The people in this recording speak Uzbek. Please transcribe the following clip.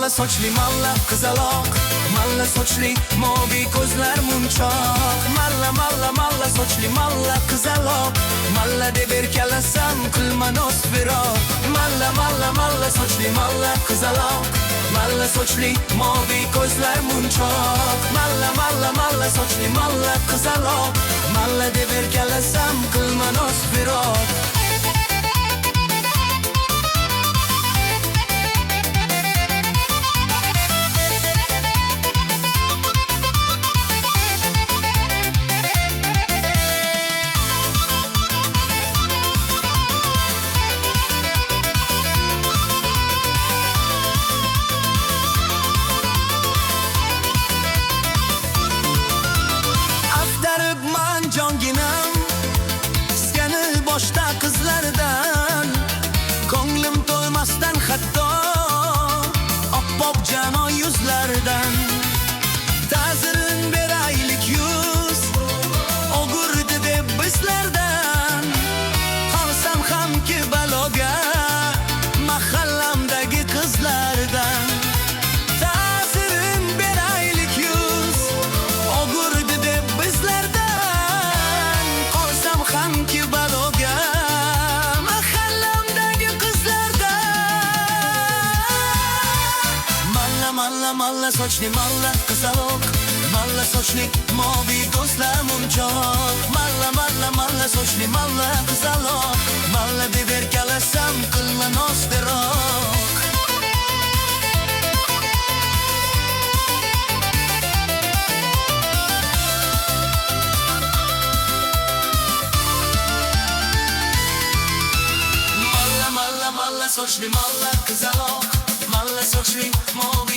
Malla sochli, malla qizaloq, malla sochli, moviy ko'zlar munchoq. Malla sochli, malla qizaloq, malla deb erkalasam qilma noz firoq. Malla sochli, malla qizaloq, malla sochli, moviy ko'zlar munchoq. Malla sochli, malla qizaloq, malla deb erkalasam qilma noz firoq. Jonginam sizgani boshda qizlardan, ko'nglim to'ymasdan hatto oppoq jano yuzlardan. Ta'zirin beraylik yuz o'gurdi deb bizlardan, qolsam hamki baloga mahallamdagi qizlardan. Ta'zirin beraylik yuz o'gurdi deb bizlardan, hamki baloga mahallamdagi qizlardan. Malla sochli, malla qizaloq, malla sochli, moviy ko'zlar munchoq. Malla sochli, malla qizaloq, malla deb erkalasam qilma noz firoq. Malla sochli, malla qizaloq, malla sochli, moviy